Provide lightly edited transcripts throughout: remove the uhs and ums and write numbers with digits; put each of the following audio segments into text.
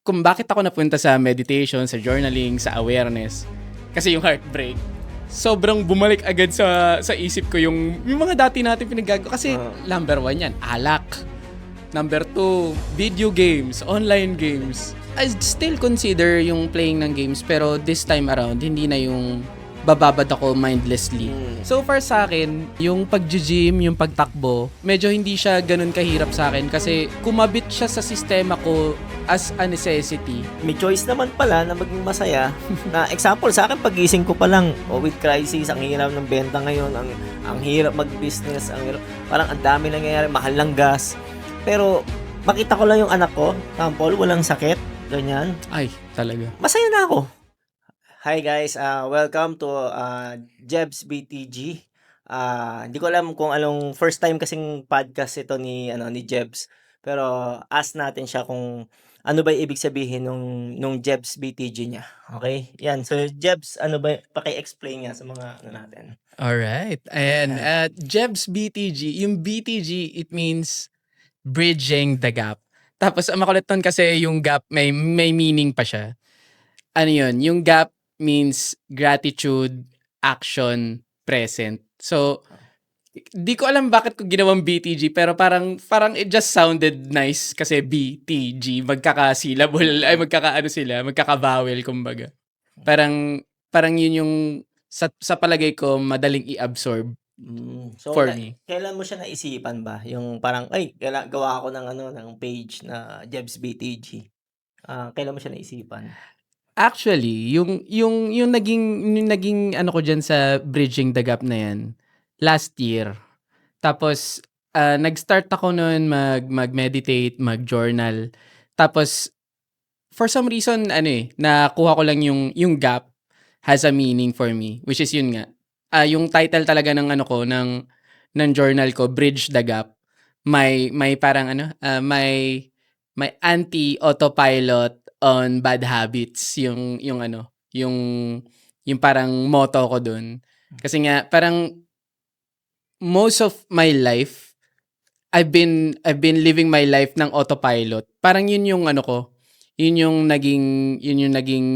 kung bakit ako napunta sa meditation, sa journaling, sa awareness, kasi yung heartbreak, sobrang bumalik agad sa isip ko yung mga dati natin pinagagawa. Kasi number 1 yan, alak. Number 2, video games, online games. I still consider yung playing ng games, pero this time around, hindi na yung bababad ako mindlessly. So far sa akin, yung pag-gym, yung pagtakbo, medyo hindi siya ganun kahirap sa akin kasi kumabit siya sa sistema ko as a necessity. May choice naman pala na maging masaya. Na example, sa akin pagising ko pa lang, with crisis, ang hirap ng benta ngayon, ang hirap mag-business, parang ang dami nangyayari, mahal ng gas. Pero makita ko lang yung anak ko, example, walang sakit, ganyan. Ay, talaga. Masaya na ako. Hi guys, welcome to Jebs BTG. Hindi ko alam kung anong first time kasing podcast ito ni Jebs. Pero ask natin siya kung ano ba ibig sabihin nung Jebs BTG niya. Okay? Yan. So Jebs, ano ba paki-explain niya sa mga natin. Alright. Ayan. Jebs BTG. Yung BTG, it means bridging the gap. Tapos ang makulit nun kasi yung gap may meaning pa siya. Ano yun? Yung gap means gratitude, action, present. So, di ko alam bakit ko ginawang BTG pero parang it just sounded nice kasi BTG magkaka-syllable ay magkaka-vowel kumbaga. Parang yun yung sa palagay ko madaling i-absorb So, for me. kailan mo siya naisipan ba? Yung parang, gawa ako ng page na Jebs BTG. Kailan mo siya naisipan? Actually, yung naging ano ko diyan sa bridging the gap na yan, last year. Tapos nag-start ako noon mag-meditate, mag-journal. Tapos for some reason nakuha ko lang yung gap has a meaning for me, which is yun nga. Yung title talaga ng ano ko ng journal ko, Bridge the Gap. May parang may anti-autopilot on bad habits yung parang motto ko dun. Kasi nga parang most of my life I've been living my life ng autopilot. Parang yun yung ano ko. Yun yung naging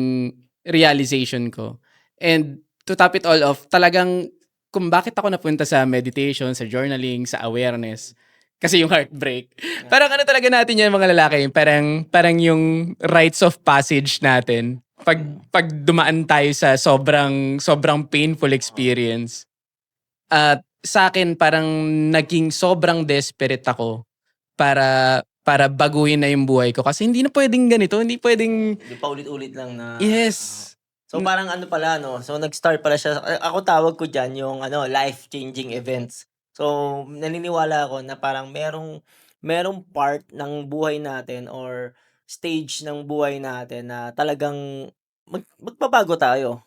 realization ko. And to top it all off, talagang kung bakit ako napunta sa meditation, sa journaling, sa awareness, kasi yung heartbreak. Parang ano talaga natin yan mga lalaki, parang yung rites of passage natin. Pag dumaan tayo sa sobrang painful experience. At sa akin parang naging sobrang desperate ako para baguhin na yung buhay ko kasi hindi na pwedeng ganito, hindi pwedeng Hindi pa ulit-ulit lang na yes. So parang ano pala so nag-start pala siya ako tawag ko diyan yung life-changing events. So naniniwala ako na parang merong part ng buhay natin or stage ng buhay natin na talagang magbabago tayo.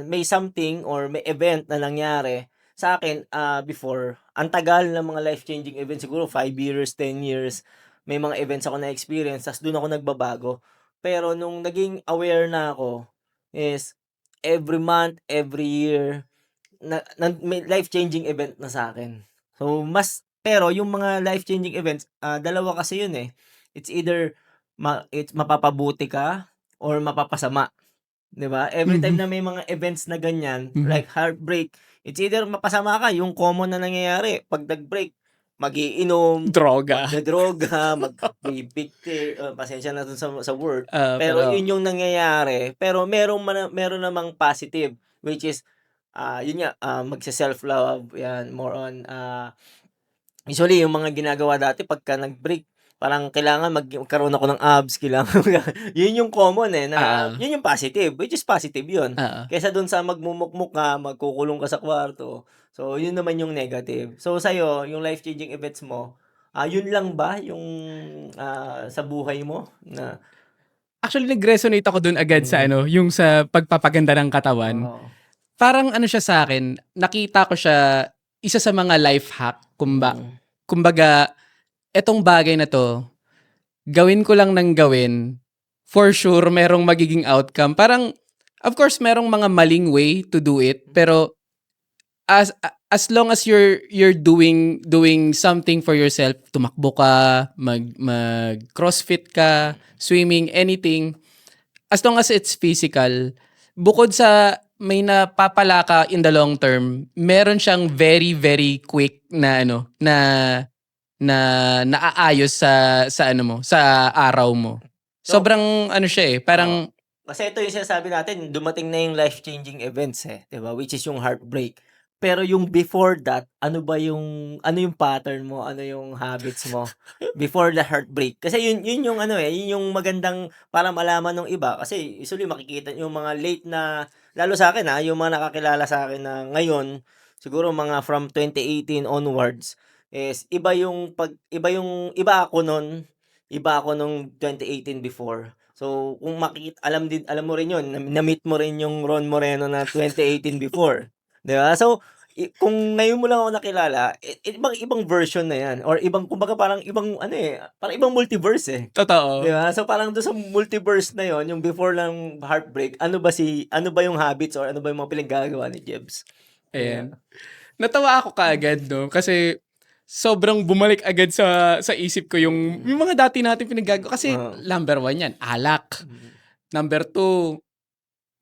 May something or may event na nangyari sa akin before. Ang tagal ng mga life-changing events, siguro 5 years, 10 years. May mga events ako na-experience, tas doon ako nagbabago. Pero nung naging aware na ako, is every month, every year, may life-changing event na sa akin. So, pero yung mga life-changing events, dalawa kasi yun eh. It's either it's mapapabuti ka or mapapasama. 'Di ba? Every time na may mga events na ganyan, like heartbreak, it's either mapasama ka, yung common na nangyayari, pag nag-break, mag-iinom, Droga. magdodroga, mag-picture, pasensya na dun sa word. Pero Pero yun yung nangyayari. Pero meron namang positive, which is, yun nga, magse-self-love, yan, more on, usually yung mga ginagawa dati pagka nag-break, parang kailangan magkaroon ako ng abs, kailangan yun yung common na yun yung positive, which is positive yun. Kaysa dun sa magmumukmuk ka, magkukulong ka sa kwarto. So, yun naman yung negative. So, sa'yo, yung life-changing events mo, yun lang ba yung sa buhay mo na actually nag-resonate ako dun agad sa yung sa pagpapaganda ng katawan. Parang ano siya sa akin, nakita ko siya isa sa mga life hack. Kumbaga, etong bagay na to, gawin ko lang ng gawin, for sure merong magiging outcome. Parang, of course, merong mga maling way to do it, pero as as long as you're doing something for yourself, tumakbo ka, mag CrossFit ka, swimming, anything, as long as it's physical, bukod sa may napapala ka in the long term, meron siyang very very quick na na naaayos sa ano mo, sa araw mo. So, Sobrang ano siya parang kasi ito yung sinasabi natin, dumating na yung life-changing events 'di ba? Which is yung heartbreak. Pero yung before that, ano yung pattern mo, ano yung habits mo before the heartbreak? Kasi yun yung yun yung magandang para malaman ng iba kasi usually makikita yung mga late na lalo sa akin yung mga nakakilala sa akin na ngayon, siguro mga from 2018 onwards is iba ako nun, iba ako nung 2018 before. So, kung alam mo rin 'yun, na-meet mo rin yung Ron Moreno na 2018 before, 'di ba? So, kung ngayon mo lang ako nakilala, ibang version na 'yan or ibang kumbaga parang ibang parang ibang multiverse, 'di totoo. ba? So, parang do'n sa multiverse na 'yon, yung before ng heartbreak, ano ba yung habits or ano ba yung mga pinaggagawa ni Jebs? Yeah. Ayan. Natawa ako kaagad 'no, kasi sobrang bumalik agad sa isip ko yung mga dati nating pinaggagawa kasi Oo. number 1 yan, alak. Mm. Number 2,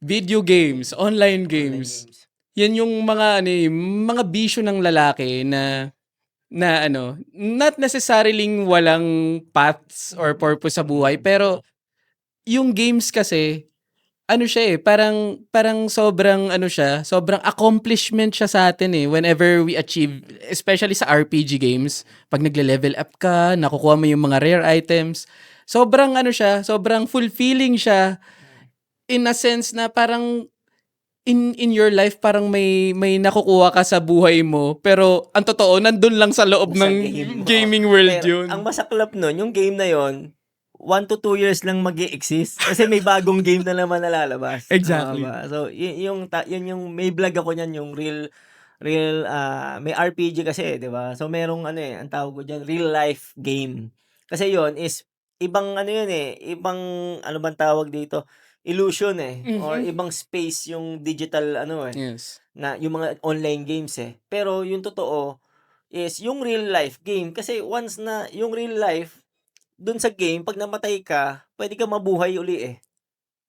video games, online Online games. games. Yan yung mga mga bisyo ng lalaki na not necessarily walang paths or purpose sa buhay, pero yung games kasi ano siya parang sobrang ano siya, sobrang accomplishment siya sa atin whenever we achieve, especially sa RPG games, 'pag nagle-level up ka, nakukuha mo yung mga rare items, sobrang ano siya, sobrang fulfilling siya in a sense na parang in your life parang may nakukuha ka sa buhay mo, pero ang totoo nandun lang sa loob Sa ng game, oo. gaming world Pero yun. ang masaklap nun yung game na yon 1 to 2 years lang mag-e-exist kasi may bagong game na naman na lalabas, Exactly. ba? So, yun yung may vlog ako niyan yung may RPG kasi, 'di ba? So, merong ang tawag ko diyan, real life game. Kasi yon is ibang yun, ibang ano bang tawag dito, illusion, or Mhm. ibang space yung digital Yes. na yung mga online games, Pero yung totoo is yung real life game kasi once na yung real life, dun sa game 'pag namatay ka, puwede kang mabuhay uli,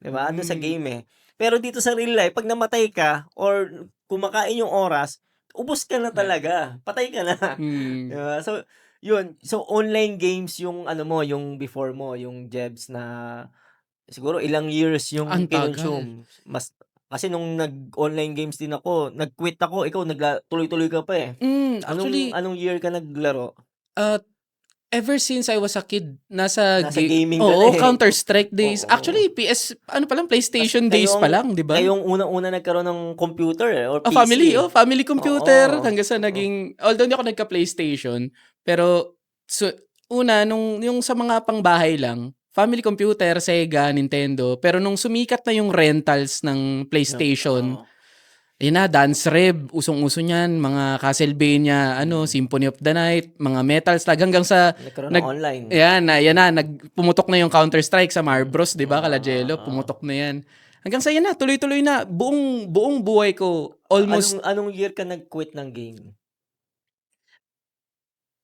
'di ba? Dun sa Hmm. game, Pero dito sa real life 'pag namatay ka or kumakain yung oras, ubos ka na Yeah. talaga, patay ka na, 'di Hmm. ba? So, yun. So, online games yung yung before mo, yung Jebs na siguro ilang years Ang yung tagal. kasi nung nag-online games din ako, nag-quit ako, ikaw tuloy-tuloy ka pa, Anong Actually, anong year ka naglaro? uh, ever since I was a kid, nasa Nasa gaming ka na, oo, Counter-Strike days. Oo. Actually, PS ano pa lang, Kasi PlayStation days pa lang, 'di ba? kayo ang unang-una nagkaroon ng computer, or Family, PC, family computer Oo, hanggang sa oo. naging although hindi ako nagka-PlayStation, pero una nung yung sa mga pangbahay lang, family computer, Sega, Nintendo. Pero nung sumikat na yung rentals ng PlayStation, Oo. ayun na, Dance Rev, usong-uso niyan, mga Castlevania, Mm. Symphony of the Night, mga Metal Slug, hanggang sa Nagkaroon ng nag online. ayan na, pumutok na yung Counter-Strike sa Marbros, 'di ba, kala Oo, Jello, oo. pumutok na yan. Hanggang sa yan na, tuloy-tuloy na, buong buong buhay ko, Anong almost. anong year ka nag-quit ng game?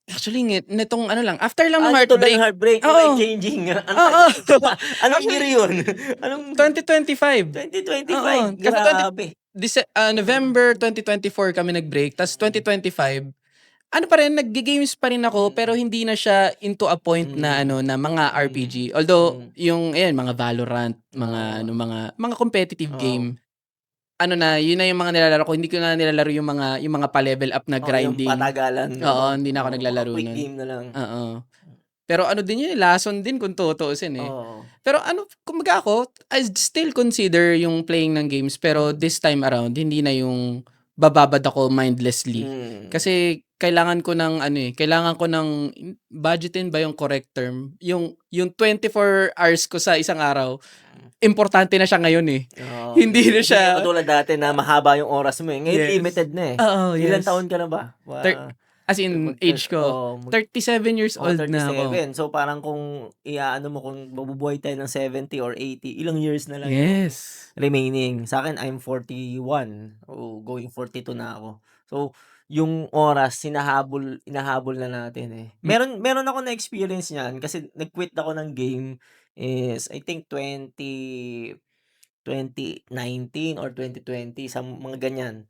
Actually, nitong ano lang, after lang ng Nito lang heartbreak. heartbreak, life Oo, changing, ang oo. tagal. Anong year Actually, yun? Anong 2025. Oo, 2025? kasi Grabe. November 2024 kami nag-break, ta's Mm. 2025, ano pa rin, nagge-games pa rin ako, pero Mm. hindi na siya into a point na Mm. na mga RPG. Mm. Although Mm. yung ayan, mga Valorant, mga Oo. mga competitive Oo. game, ano na, yun na yung mga nilalaro ko. Hindi ko na nilalaro yung mga pa-level up na Oo, yung grinding. patagalan, Oo, hindi na ako mga naglalaro quick nun. game na lang. Oo. Pero ano din yun, lason din kung tutuusin, Oo. Pero kumbaga ako, I still consider yung playing ng games, pero this time around hindi na yung bababad ako mindlessly. Mm. Kasi kailangan ko ng kailangan ko ng budgetin ba yung correct term? Yung 24 hours ko sa isang araw, importante na siya ngayon, Oo, Hindi na hindi siya na katulad dati na mahaba yung oras mo, Ngayon yes. limited na, Oo, Ilang yes. taon ka na ba? Thir as in age ko, 37 years old na ako. 37. So, parang kung iaano mo kung mabubuhay tayo ng 70 or 80, ilang years na lang yung Yes. remaining. Sa'kin, I'm 41. Going 42 na ako. So, yung oras hinahabol na natin, eh. Hmm. Meron ako na-experience niyan kasi nag-quit ako ng game is I think 2019 or 2020 sa mga ganyan.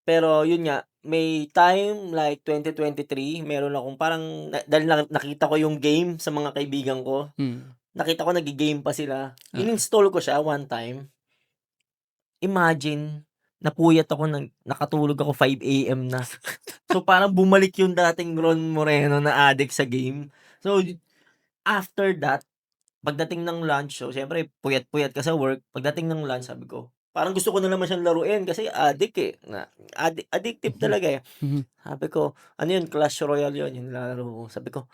Pero yun nga, may time like 2023 meron akong parang dahil nakita ko yung game sa mga kaibigan ko, Mm. nakita ko nagge-game pa sila, Oo. in-install ko siya one time. Imagine, napuyat ako nakatulog ako 5 AM na. So, parang bumalik yung dating Ron Moreno na addict sa game. So, after that, pagdating ng lunch, so siyempre puyat-puyat ka sa work, pagdating ng lunch sabi ko, parang gusto ko na naman siyang laruin kasi addict, eh, na addictive Mhm. talaga, eh. Mhm. Sabi ko, ano yun, Clash Royale yun, yung nilalaro ko. Sabi ko,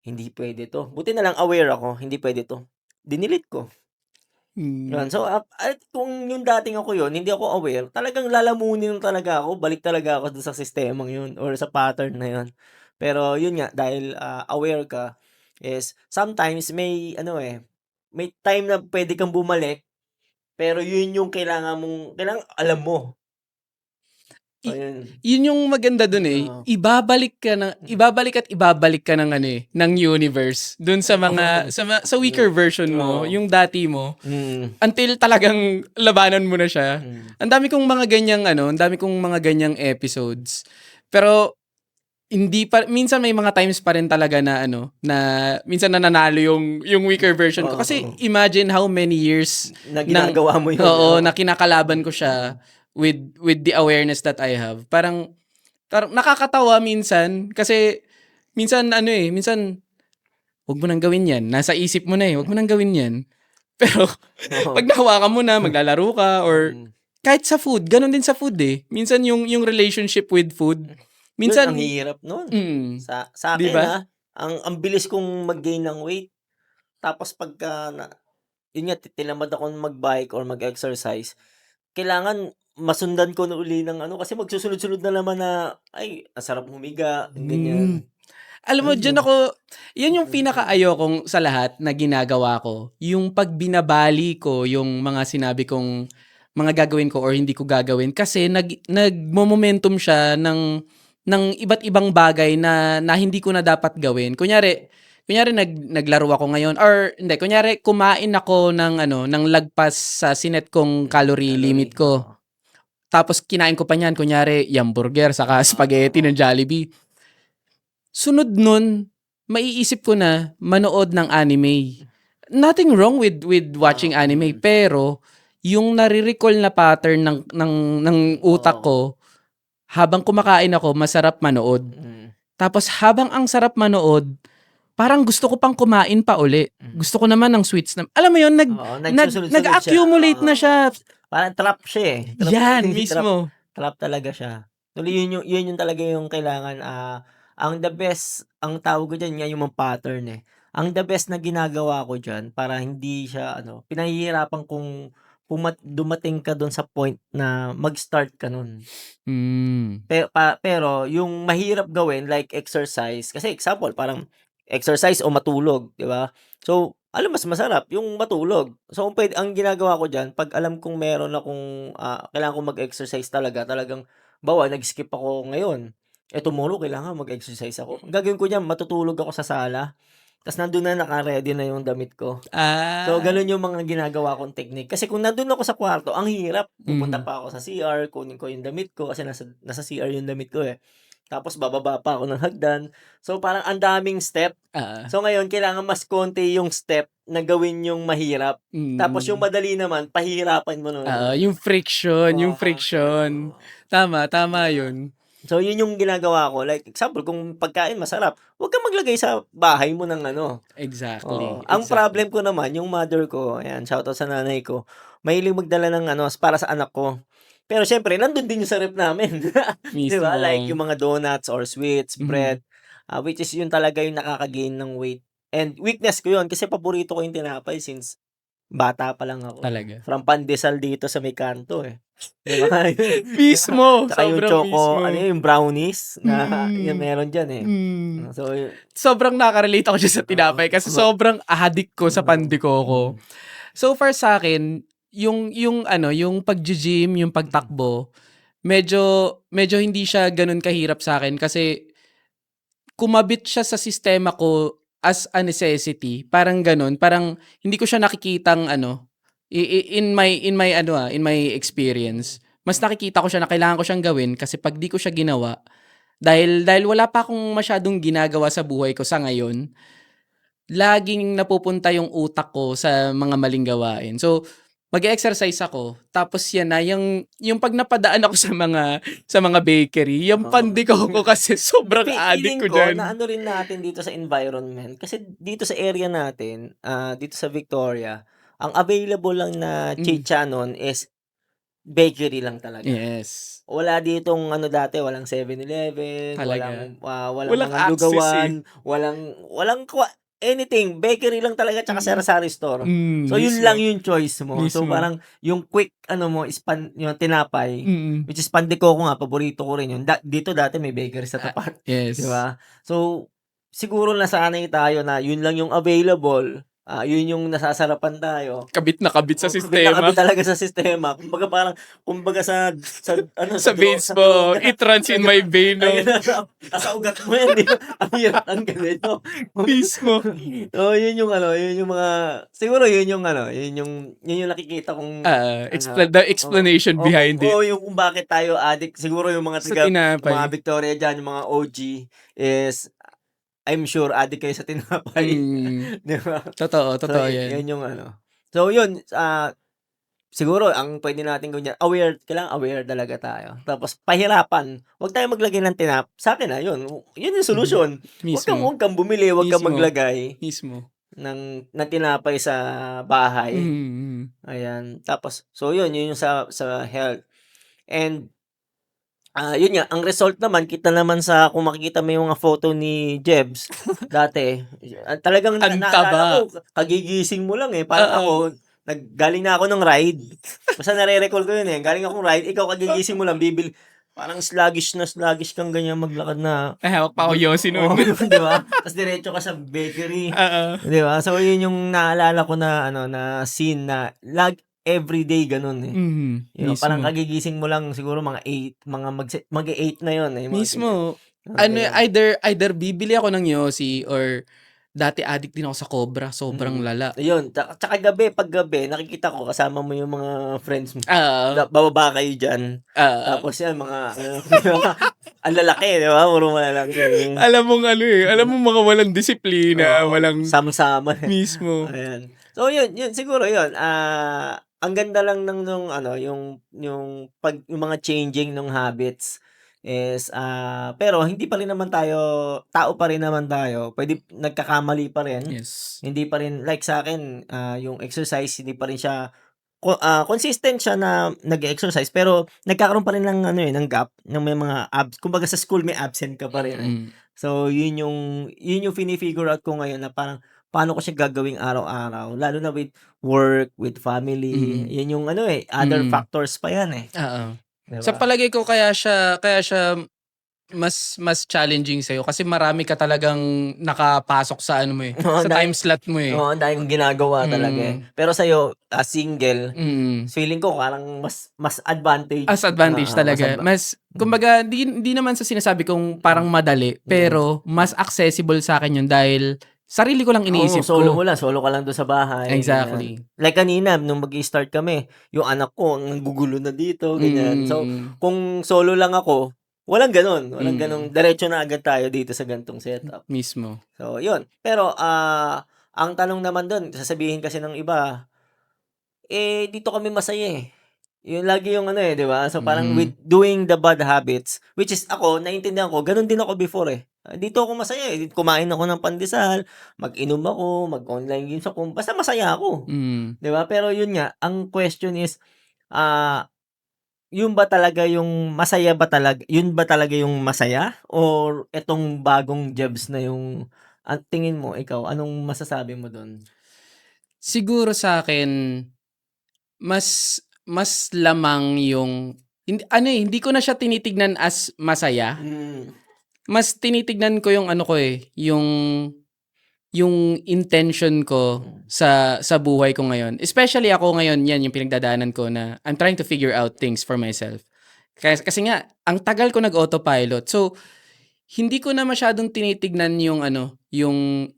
"Hindi puwede 'to." Buti na lang aware ako, hindi puwede 'to. Dinelete ko. Hmm. Yun, so, at kung yung dating ako yun, hindi ako aware, talagang lalamunin talaga ako, balik talaga ako dun sa sistemang yun or sa pattern na yun. Pero yun nga, dahil, aware ka is sometimes may ano, eh, may time na puwede kang bumalik, pero yun yung kailangang alam mo. So, I yun. Yun yung maganda dun, eh, Oo. Mm. ibabalik ka ng ano, eh, ng universe dun sa mga sa weaker version mo, Oo. yung dati mo, Mm. until talagang labanan mo na siya. Mm. Ang dami kong mga ganyang episodes. Pero hindi pa minsan may mga times pa rin talaga na ano, na minsan nananalo yung weaker version ko. Oo, Kasi oo. imagine how many years Na ng ginagawa mo yun, oo, oo. na kinakalaban ko Mm. siya with the awareness that I have. Parang nakakatawa minsan kasi minsan ano, eh, minsan, "Wag mo nang gawin 'yan, nasa isip mo na, eh, wag mo nang gawin 'yan." Pero Oo. 'pag nahawakan mo na, maglalaro ka or Mm. kahit sa food, gano'n din sa food, eh. Minsan yung relationship with food, Yun ang minsan hirap nun. mm, Sa 'di akin, ba? ang bilis kong mag-gain ng weight tapos pagka yun nga tinamad akong mag-bike or mag-exercise, kailangan masundan ko na uli ng ano kasi magsusunod-sunod na naman na, "Ay, ang sarap humiga," Hmm. ganyan. Alam mo Ayun diyan yun. ako 'yan yung pinakaayokong sa lahat na ginagawa ko, yung 'pag binabali ko yung mga sinabi kong mga gagawin ko or hindi ko gagawin kasi nagmo-momentum siya ng iba't ibang bagay na hindi ko na dapat gawin. Kunyari naglaro ako ngayon or hindi, kunyari kumain ako ng ano, ng lagpas sa sinet kong calorie limit Calorie, ko. oo. Tapos kinain ko pa niyan kunyari hamburger saka spaghetti Oo. ng Jollibee. Sunod nun, maiisip ko na manood ng anime. Nothing wrong with watching anime, Mm. pero yung nare-recall na pattern ng utak Oo. ko, habang kumakain ako masarap manood. Mm. Tapos habang ang sarap manood, parang gusto ko pang kumain pa uli. Mm. Gusto ko naman ng sweets na alam mo yun, Oo, nagsusunod-sunod siya, nag-accumulate na oo. siya. Parang trap siya, eh, trap Yan trap mismo. trap talaga siya. Actually yun yung talaga yung kailangan, ang the best ang tawag ko diyan nga yung mga pattern, eh. Ang the best na ginagawa ko diyan para hindi siya ano, pinahihirapan kong dumating ka dun sa point na mag-start ka nun. Hmm. Pero yung mahirap gawin like exercise, kasi example parang exercise o matulog, 'di ba? So, alam mas masarap yung matulog. So, ang ginagawa ko diyan 'pag alam kong meron akong, kailangan kong mag-exercise talagang halimbawa nag-skip ako ngayon, tomorrow kailangan mag-exercise ako. Ang gagawin ko diyan matutulog ako sa sala, ta's nandun na naka-ready na yung damit ko. So, Ah, gano'n yung mga ginagawa kong technique. Kasi kung nandun ako sa kwarto, ang hirap. Pupunta mhm. pa ako sa CR, kunin ko yung damit ko kasi nasa CR yung damit ko, eh. Tapos bababa pa ako ng hagdan. So, parang ang daming step. Oo. So, ngayon kailangan mas konti yung step na gawin yung mahirap. Tapos yung Mm. madali naman, pahihirapan mo na Oo, naman. yung friction, yung friction. Oo. Tama, tama Yeah. yun. So, yun yung ginagawa ko. Like example, kung pagkain masarap, huwag kang maglagay sa bahay mo ng ano. Oo, Exactly, ang exactly. problem ko naman yung mother ko, ayan shoutout sa nanay ko, mahilig magdala ng ano para sa anak ko. Pero siyempre nandun din yung sa ref namin, 'di ba? Like Mismo. yung mga donuts or sweets, Mhm. bread, which is yun talaga yung nakaka-gain ng weight. And weakness ko yun kasi paborito ko yung tinapay since bata pa lang ako, eh. Talaga. From pandesal dito sa may kanto, eh. 'Di ba? 'Di ba? Mismo, Tsaka yung sobrang ano mismo. yun, yung brownies na yung Mm. meron diyan, eh. Hmm. So, Sobrang nakaka-relate ako diyan sa tinapay kasi oo. sobrang addict ko sa Oo. pandikoko. Mm. So far sa'kin, yung ano, yung paggi-gym, yung pagtakbo, medyo hindi siya gano'n kahirap sa'kin kasi kumabit siya sa sistema ko as a necessity, parang gano'n. Parang hindi ko siya nakikitang ano, in my experience, mas nakikita ko siya na kailangan ko siyang gawin kasi 'pag 'di ko siya ginawa, dahil wala pa akong masyadong ginagawa sa buhay ko sa ngayon, laging napupunta yung utak ko sa mga maling gawain. So, mag-e-exercise ako tapos yan na yung 'pag napadaan ako sa mga bakery, yung Oo. pandiko ko kasi sobrang addict Feeling ko ko diyan. na ano rin natin dito sa environment, kasi dito sa area natin, dito sa Victoria, ang available lang na Hmm, chicha nun is bakery lang talaga. yes, Wala ditong ano dati, walang 7-Eleven, talaga. walang Walang mga access, eh. lugawan, walang anything, bakery lang talaga tsaka Mm. sari-sari store. So yun lang Mismo, yung choice mo. So mismo. parang yung quick ano mo is yung tinapay, Mm. which is pandikoko nga, paborito ko rin yun. Dito dati may bakery sa Ah, tapat, 'di yes. ba? So siguro nasanay tayo na yun lang yung available, yun yung nasasarapan tayo. Kabit na kabit sa Oo, kabit na sistema. kabit talaga sa sistema. Kumbaga sa ano, Sa veins sa mo, droga, it runs sa in ga my vein, ayun 'no? nasa ugat mo yan, 'di ba? Ang hirap tanggalin 'no? Mismo. Oo, yun yung ano, yun yung mga siguro yun yung ano, yun yung nakikita kong The oo, explanation o kung behind it. yung kung bakit tayo addict siguro Sa yung mga tinapay. Victoria diyan, yung mga OG is I'm sure addict kayo sa tinapay, Mm. 'di ba? Totoo, So, totoo 'yan. yun yung ano. So yun, siguro ang puwede natin gawin diyan, kailangan aware talaga tayo. Tapos pahirapan, huwag tayong maglagay ng sa'kin, yun yung Mhm. solusyon. Huwag kang Mismo, huwag kang bumili, huwag kang mismo, maglagay mismo. ng tinapay sa bahay, Mm. ayan. Tapos yun yung sa health. And, yun nga, ang result naman kita naman sa kung makikita mo yung mga photo ni Jebs dati, talagang Ang naalala taba. ko kagigising mo lang, parang Oo. ako galing na ako ng ride. Basta nare-recall ko yun, galing akong ride, ikaw kagigising mo lang parang sluggish kang ganyan maglakad na May hawak pa ako yosi nun. oo, 'di ba? Ta's diretso ka sa bakery, Oo. 'di ba? So yun yung naalala ko na ano, na scene na everyday ganun, Yung parang Mismo. kagigising mo lang siguro mga 8, mag-e-8 na yun, mga ganyan, Mismo. mga Ano, ganyan. either bibili ako ng yosi or dati addict din ako sa Cobra, sobrang lala. Ayun, tsaka pag gabi nakikita ko kasama mo yung mga friends mo, Oo, bababa kayo diyan, oo. tapos yan mga ano, 'di ba, ang lalaki 'di ba, puro malalaki. Alam mong mga walang disiplina, Oo, walang sama-sama, mismo. ayan. So yun siguro yun, ang ganda lang ng nung ano, yung mga changing nung habits is, pero hindi pa rin naman tayo tao pa rin naman tayo, nagkakamali pa rin. Yes. Hindi pa rin like sa'kin, yung exercise hindi pa rin siya consistent siya na nag-e-exercise pero nagkakaroon pa rin ng ano, ng gap ng may mga kumbaga sa school may absent ka pa rin, Mm. So yun yung fini-figure out ko ngayon na parang paano ko siya gagawing araw-araw lalo na with work, with family, Mm. yun yung ano, other Mm. factors pa yan, Oo. 'di Sa ba? palagay ko kaya siya mas challenging sa'yo kasi marami ka talagang nakapasok sa ano mo, Oo, sa time slot mo, oo, ang dami kong ginagawa talaga, Mm. Pero sa'yo, single, Mm. feeling ko parang mas advantage, As advantage mas talaga. Mas mm, kumbaga di naman sa sinasabi kong parang madali, mm. pero mas accessible sa'kin yun dahil sarili ko lang Oo, iniisip ko. solo ka lang dun sa bahay, ganyan. Exactly. Like kanina nung mag-i-start kami, yung anak ko ang gugulo na dito, ganyan. So, Mm. kung solo lang ako, walang ganong Mm. diretso na agad tayo dito sa gan'tong setup. Mismo. So, yun. Pero, ang tanong naman dun, sasabihin kasi ng iba, dito kami masaya, Yun lagi yung ano, 'di ba? So, parang with Mm. doing the bad habits, which is ako naintindihan ko, gano'n din ako before, Dito ako masaya, kumain ako ng pandesal, mag-inom ako, mag-online games ako, basta masaya ako, Mm. 'di ba? Pero yun nga, ang question is, ah, yun ba talaga yung masaya ba yun ba talaga yung masaya or etong bagong jobs na yung ang tingin mo, ikaw, anong masasabi mo dun? Siguro sa'kin mas mas lamang yung hindi ko na siya tinitignan as masaya. Hmm, Mas tinitignan ko yung ano ko, yung intention ko mm, sa buhay ko ngayon. Especially ako ngayon, 'yan yung pinagdadaanan ko na I'm trying to figure out things for myself. Kasi nga, ang tagal ko nag-autopilot. So, hindi ko na masyadong tinitignan yung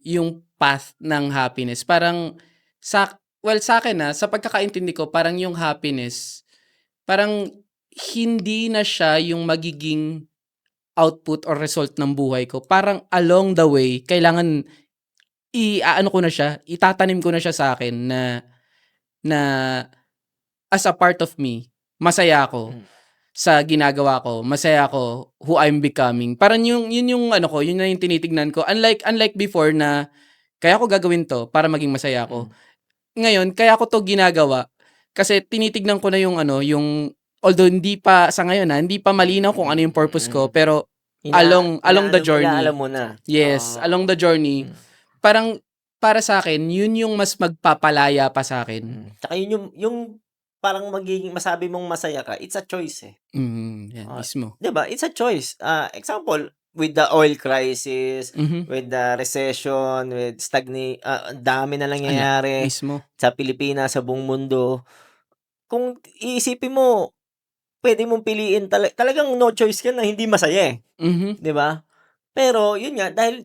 yung path ng happiness. Parang sa akin sa pagkakaintindi ko, parang yung happiness, parang hindi na siya yung magiging output or result ng buhay ko. Parang along the way, kailangan i-aano ko na siya, itatanim ko na siya sa akin na as a part of me, masaya ako Hmm. sa ginagawa ko, masaya ako who I'm becoming. Parang yun yung ano ko, yun na yung tinitignan ko. Unlike before na kaya ko gagawin to para maging masaya ako. Hmm. Ngayon, kaya ko to ginagawa kasi tinitignan ko na yung yung although hindi pa sa ngayon hindi pa malinaw kung ano yung purpose ko, pero along the Inaalam journey. mo na. Yes, along the journey, Hmm. parang para sa akin, yun yung mas magpapalaya pa sa akin. Tsaka yun yung parang magiging masabi mong masaya ka, it's a choice, eh. Yan Ah, mismo. 'di ba? It's a choice. Example, with the oil crisis, Mhm. with the recession, with ang dami na Ala, nangyayari mismo. sa Pilipinas, sa buong mundo. Kung iisipin mo, puwede mong piliin talagang no choice ka na hindi masaya, eh, Mhm. 'di ba? Pero yun nga, dahil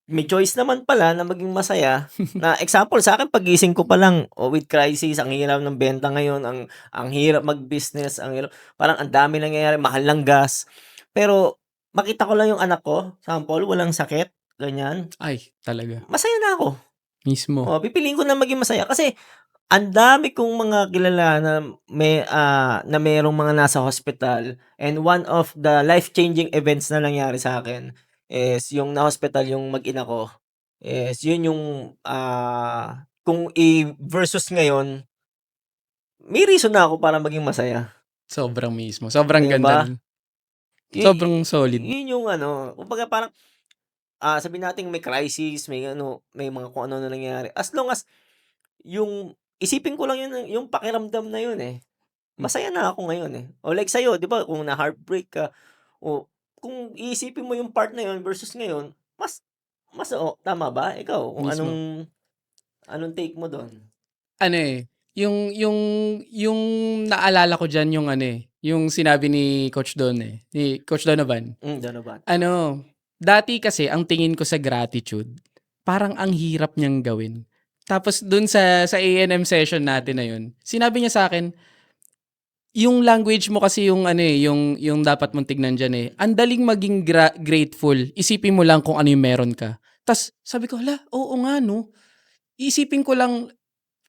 may choice naman pala na maging masaya, na example sa'kin paggising ko pa lang, with crisis, ang hirap ng benta ngayon, ang hirap mag-business, ang hirap parang ang daming nangyayari, mahal ng gas. Pero makita ko lang yung anak ko, sample walang sakit, ganyan, Ay, talaga. masaya na ako. Mismo. Pipiliin ko na maging masaya kasi ang dami kong mga kilala na na merong mga nasa hospital, and one of the life-changing events na nangyari sa'kin is yung na-hospital yung mag-ina ko. Is yun yung, kung versus ngayon, may reason na ako para maging masaya, Sobrang mismo. Sobrang 'di ganda ba? nun. Yu Sobrang solid. Yun yung kumbaga parang, sabihin nating may crisis, may may mga kung ano na nangyayari, as long as yung isipin ko lang yun, yung pakiramdam na yun, eh. Masaya na ako ngayon, eh. O like sa'yo, 'di ba kung na-heartbreak ka, o kung iisipin mo yung part na yun versus ngayon, tama ba? Ikaw, kung Mismo. anong take mo dun? Ano, yung naalala ko diyan yung yung sinabi ni Coach Don, ni Coach Donovan. Donovan, Dati kasi ang tingin ko sa gratitude, parang ang hirap niyang gawin. Tapos dun sa A&M session natin na yun, sinabi niya sa'kin, yung language mo kasi yung yung dapat mong tignan diyan, ang daling maging grateful, isipin mo lang kung ano yung meron ka. Tas sabi ko, "Hala, oo nga 'no." Iisipin ko lang,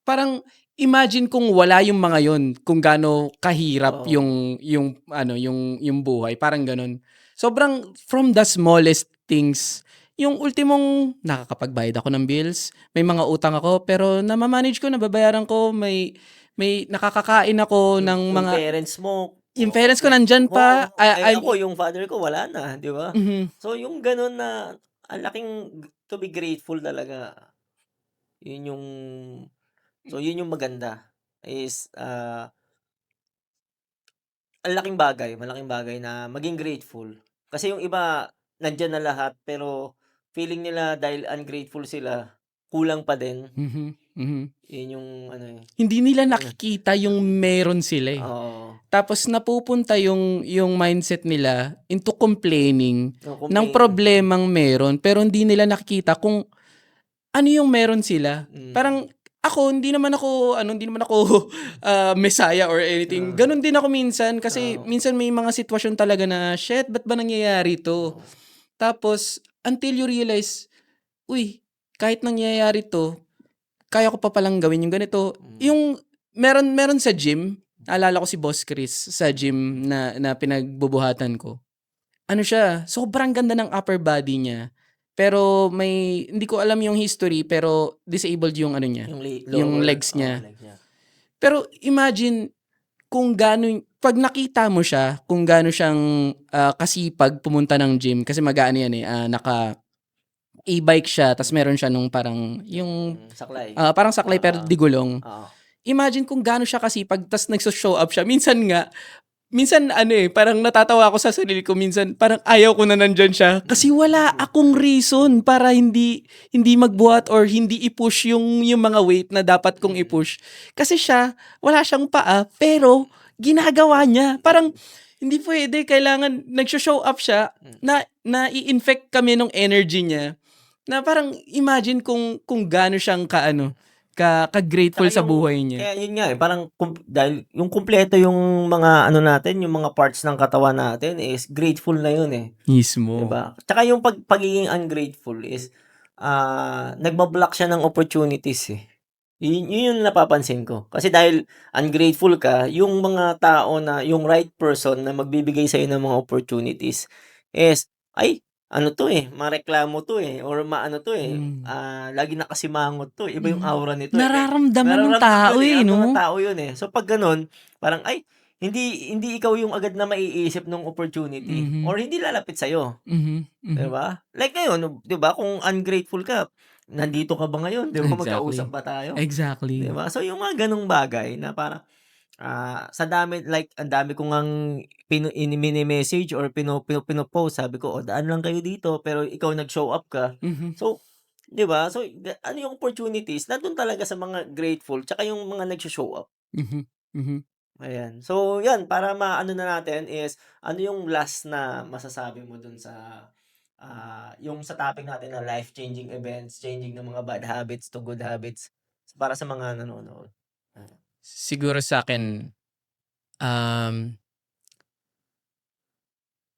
parang imagine kung wala yung mga yun, kung gaano kahirap oo. yung buhay, parang gano'n. Sobrang from the smallest things, yung ultimong nakakapagbayad ako ng bills, may mga utang ako pero nama-manage ko, nababayaran ko, may nakakakain ako ng Yung mga parents mo, yung parents ko nandiyan pa, I'm ako yung father ko wala na, 'di ba? mhm, So yung gano'n na ang laking to be grateful talaga, yun yung yun yung maganda is, malaking bagay na maging grateful. Kasi yung iba nandiyan na lahat pero feeling nila dahil ungrateful sila, kulang pa din. mhm, mhm. Yun yung Hindi nila ano, nakikita yung meron sila, eh. oo, Tapos napupunta yung mindset nila into complaining yung ng problemang meron, pero hindi nila nakikita kung ano yung meron sila. mm, Parang ako, hindi naman ako Messiah or anything. oo, Gano'n din ako minsan kasi oo, minsan may mga sitwasyon talaga na, "Shit, ba't ba nangyayari 'to?" oo, Tapos until you realize, "Uy, kahit nangyayari 'to, kaya ko pa palang gawin yung ganito." hmm, Yung meron sa gym, naalala ko si Boss Chris sa gym na pinagbubuhatan ko. Ano siya, sobrang ganda ng upper body niya. Pero hindi ko alam yung history, pero disabled yung niya, yung yung lower, legs niya. like niya. Pero imagine kung gaano 'pag nakita mo siya, kung gaano siyang, kasipag pumunta ng gym kasi mag-aano yan, naka e-bike siya ta's meron siya nung parang yung, Saklay, parang saklay pero oo, di gulong. oo, Imagine kung gaano siya kasipag ta's nagso-show up siya. Minsan parang natatawa ako sa sarili ko, minsan parang ayaw ko na nandiyan siya kasi wala akong reason para hindi magbuhat or hindi i-push yung mga weight na dapat kong i-push. Kasi siya, wala siyang paa pero ginagawa niya. Parang hindi puwede, kailangan nagsho-show up siya na nai-infect kami nung energy niya. Na parang imagine kung gaano siyang ka-grateful Tsaka sa buhay niya. kaya yun nga, parang dahil yung kumpleto yung mga ano natin, yung mga parts ng katawan natin is grateful na yun, eh, 'di Mismo. ba? Tsaka yung pagiging ungrateful is, nagba-block siya ng opportunities, eh. Yun yung napapansin ko. Kasi dahil ungrateful ka, yung mga tao na yung right person na magbibigay sa'yo ng mga opportunities is, "Ay, ano 'to, eh, mareklamo 'to, eh, or maano 'to, eh, lagi nakasimangot 'to, iba yung aura nito, eh." Nararamdaman nung Nararamdaman tao, yun, eh, eh, ng mga 'no? tao yun, eh. So 'pag gano'n, parang, ay, hindi hindi ikaw yung agad na maiisip nung opportunity Mhm. or hindi lalapit sa'yo. Mhm, 'Di mhm. ba? Like ngayon, 'di ba, kung ungrateful ka, nandito ka ba ngayon, 'di ba, magkausap Exactly. ba tayo, 'di Exactly. ba? So yung mga gano'ng bagay na parang, sa dami, like ang dami ko ngang mini-message or pino-post, sabi ko, "O, daan lang kayo dito," pero ikaw nag-show up ka. Mhm, So, 'di ba? So, ano yung opportunities nandun talaga sa mga grateful tsaka yung mga nagsho-show up, mhm, mhm. ayan. So 'yan, para maano na natin is, ano yung last na masasabi mo dun sa yung sa topic natin na life-changing events, changing ng mga bad habits to good habits para sa mga nanonood. Ah, Siguro sa'kin, um,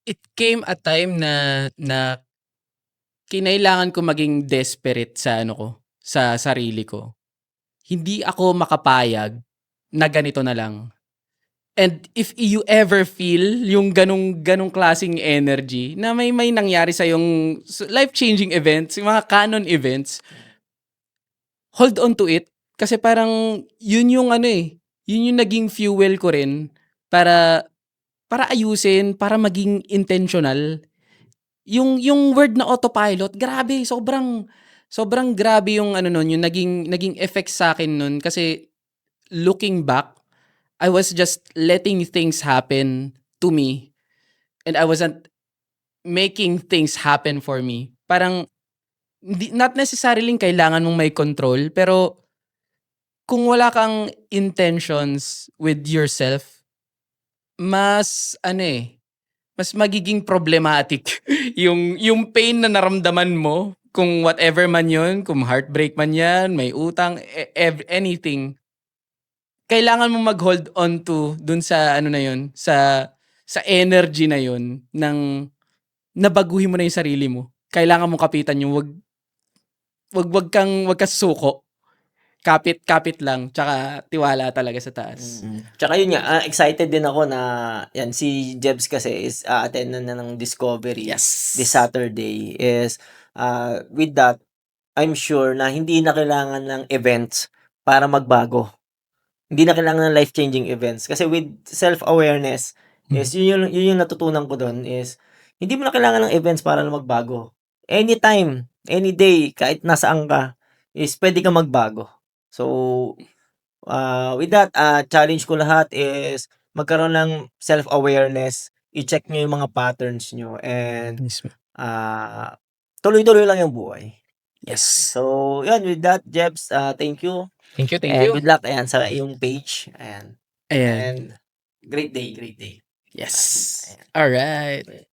it came a time na kinailangan ko maging desperate sa sa sarili ko. Hindi ako makapayag na ganito na lang. And if you ever feel yung ganong klaseng energy na may nangyari sa yung life-changing events, yung mga canon events, hold on to it. Kasi parang yun yung yun yung naging fuel ko rin para ayusin, para maging intentional. Yung word na autopilot, grabe, sobrang grabe yung nun, yung naging effect sa akin nun kasi looking back, I was just letting things happen to me and I wasn't making things happen for me. Parang not necessarily kailangan mong may control, pero kung wala kang intentions with yourself, mas mas magiging problematic yung pain na naramdaman mo, kung whatever man yun, kung heartbreak man yan, may utang, anything. Kailangan mo mag-hold on to dun sa na yun, sa energy na yun ng nabaguhin mo na yung sarili mo. Kailangan mong kapitan yung wag kang susuko. Kapit lang, tsaka tiwala talaga sa taas. Tsaka yun nga, excited din ako na 'yan si Jebs kasi is a-attend na ng Discovery this Yes. Saturday is, with that, I'm sure na hindi na kailangan ng events para magbago. Hindi na kailangan ng life-changing events kasi with self-awareness is Mhm. yun yung natutunan ko dun is hindi mo na kailangan ng events para lang magbago. Anytime, any day, kahit nasaan ka is puwede kang magbago. So, with that, challenge ko lahat is magkaroon ng self-awareness, i-check niyo yung mga patterns niyo and, Mismo. ah, tuloy-tuloy lang yung buhay. Ayan. Yes. So, yun, with that, Jebs, thank you Thank you, thank and you. good luck, ayan, sa iyong page, ayan. Ayan. And great day, great day. Yes. Ayan. Alright.